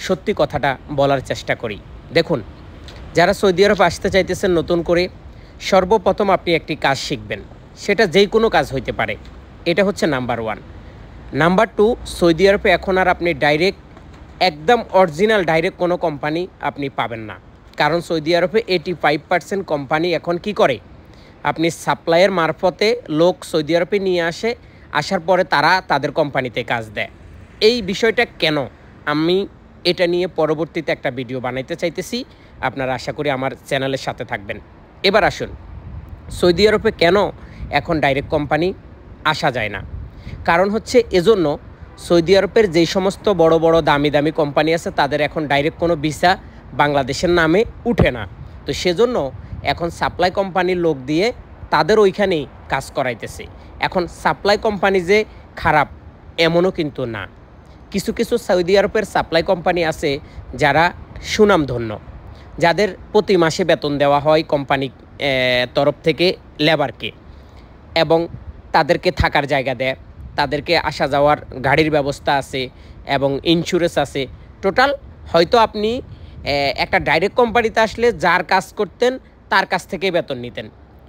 সত্যি কথাটা বলার চেষ্টা করি। দেখুন, যারা সৌদি আরবে আসতে চাইতেছেন নতুন করে, সর্বপ্রথম আপনি একটি কাজ শিখবেন, সেটা যেই কোনো কাজ হইতে পারে। এটা হচ্ছে নাম্বার 1। নাম্বার 2, সৌদি আরবে এখন আর আপনি ডাইরেক্ট একদম অরিজিনাল ডাইরেক্ট কোনো কোম্পানি আপনি পাবেন না। কারণ সৌদি আরবে 85% কোম্পানি এখন কি করে, আপনি সাপ্লাইয়ের মারফতে লোক সৌদি আরবে নিয়ে আসার পরে তারা তাদের কোম্পানিতে কাজ দেয়। এই বিষয়টা কেন, আমি এটা নিয়ে পরবর্তীতে একটা ভিডিও বানাইতে চাইতেছি। আপনারা আশা করি আমার চ্যানেলের সাথে থাকবেন। এবার আসুন, সৌদি আরবে কেন এখন ডাইরেক্ট কোম্পানি আসা যায় না? কারণ হচ্ছে এজন্য, সৌদি আরবের যেই সমস্ত বড় বড় দামি দামি কোম্পানি আছে তাদের এখন ডাইরেক্ট কোনো ভিসা বাংলাদেশের নামে উঠে না। তো সেজন্য এখন সাপ্লাই কোম্পানির লোক দিয়ে তাদের ওইখানেই কাজ করাইতেছে। এখন সাপ্লাই কোম্পানি যে খারাপ এমনও কিন্তু না। কিছু কিছু সৌদি আরবের সাপ্লাই কোম্পানি আছে যারা সুনামধন্য, যাদের প্রতি মাসে বেতন দেওয়া হয় কোম্পানি তরফ থেকে লেবারকে, এবং তাদেরকে থাকার জায়গা দেয়, তাদেরকে আসা যাওয়ার গাড়ির ব্যবস্থা আছে এবং ইন্স্যুরেন্স আছে। টোটাল হয়তো আপনি একটা ডাইরেক্ট কোম্পানিতে আসলে যার কাজ করতেন তার কাছ থেকেই বেতন নিতেন।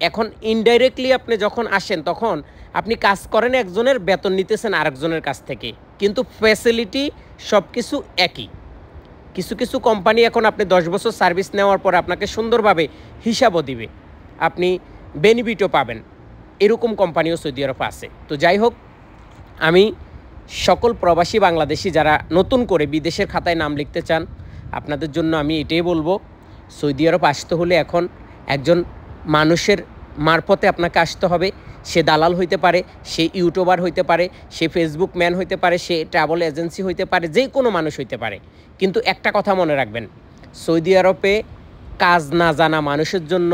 এখন ইনডাইরেক্টলি আপনি যখন আসেন তখন আপনি কাজ করেন একজনের, বেতন নিতেছেন আরেকজনের কাছ থেকে, কিন্তু ফ্যাসিলিটি সব কিছু একই। কিছু কিছু কোম্পানি এখন আপনি 10 বছর সার্ভিস নেওয়ার পর আপনাকে সুন্দরভাবে হিসাবও দিবে, আপনি বেনিফিটও পাবেন। এরকম কোম্পানিও সৌদি আরবে আছে। তো যাই হোক, আমি সকল প্রবাসী বাংলাদেশি যারা নতুন করে বিদেশের খাতায় নাম লিখতে চান, আপনাদের জন্য আমি এটাই বলবো, সৌদি আরব আসতে হলে এখন একজন মানুষের মারফতে আপনাকে আসতে হবে। সে দালাল হইতে পারে, সে ইউটিউবার হইতে পারে, সে ফেসবুক ম্যান হইতে পারে, সে ট্রাভেল এজেন্সি হইতে পারে, যে কোনো মানুষ হইতে পারে। কিন্তু একটা কথা মনে রাখবেন, সৌদি আরবে কাজ না জানা মানুষের জন্য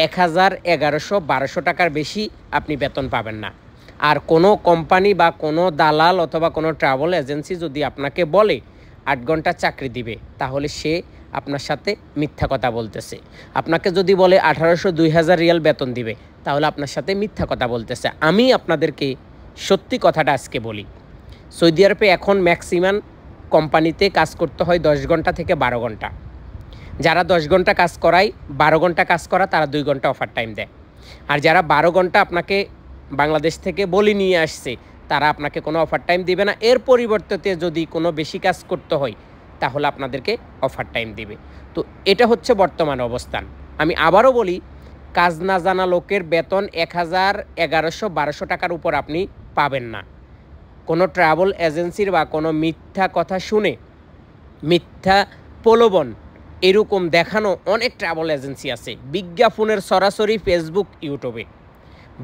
1000, 1100, 1200 টাকার বেশি আপনি বেতন পাবেন না। আর কোনো কোম্পানি বা কোনো দালাল অথবা কোনো ট্রাভেল এজেন্সি যদি আপনাকে বলে 8 ঘন্টা চাকরি দিবে, তাহলে সে আপনার সাথে মিথ্যা কথা বলতেছে। আপনাকে যদি বলে 1800, 2000 রিয়াল বেতন দিবে, তাহলে আপনার সাথে মিথ্যা কথা বলতেছে। আমি আপনাদেরকে সত্যি কথাটা আজকে বলি, সৌদি আরবে এখন ম্যাক্সিমাম কোম্পানিতে কাজ করতে হয় 10 ঘন্টা থেকে 12 ঘন্টা। যারা 10 ঘন্টা কাজ করায়, 12 ঘন্টা কাজ করা, তারা 2 ঘন্টা অফার টাইম দেয়। আর যারা 12 ঘন্টা আপনাকে বাংলাদেশ থেকে বলি নিয়ে আসছে, তারা আপনাকে কোনো অফার টাইম দিবে না। এর পরিবর্তে যদি কোনো বেশি কাজ করতে হয়, তাহলে আপনাদেরকে অফার টাইম দিবে। তো এটা হচ্ছে বর্তমান অবস্থান। আমি আবারও বলি, কাজ না জানা লোকের বেতন 1000, 1100, 1200 টাকার উপর আপনি পাবেন না। কোনো ট্রাভেল এজেন্সির বা কোনো মিথ্যা কথা শুনে, মিথ্যা প্রলোভন এরকম দেখানো অনেক ট্রাভেল এজেন্সি আছে, বিজ্ঞাপনের সরাসরি ফেসবুক, ইউটিউবে।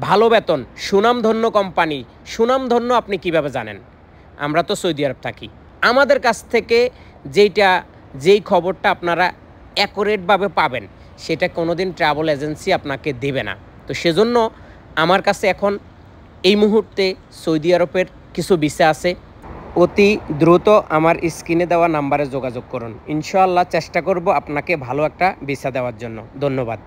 ভালো বেতন, সুনামধন্য কোম্পানি। সুনামধন্য আপনি কিভাবে জানেন? আমরা তো সৌদি আরব থাকি, আমাদের কাছ থেকে যেই খবরটা আপনারা অ্যাকুরেটভাবে পাবেন, সেটা কোনোদিন ট্রাভেল এজেন্সি আপনাকে দেবে না। তো সেজন্য আমার কাছে এখন এই মুহূর্তে সৌদি আরবের কিছু ভিসা আছে। অতি দ্রুত আমার স্ক্রিনে দেওয়া নাম্বারে যোগাযোগ করুন। ইনশাআল্লাহ চেষ্টা করব আপনাকে ভালো একটা ভিসা দেওয়ার জন্য। ধন্যবাদ।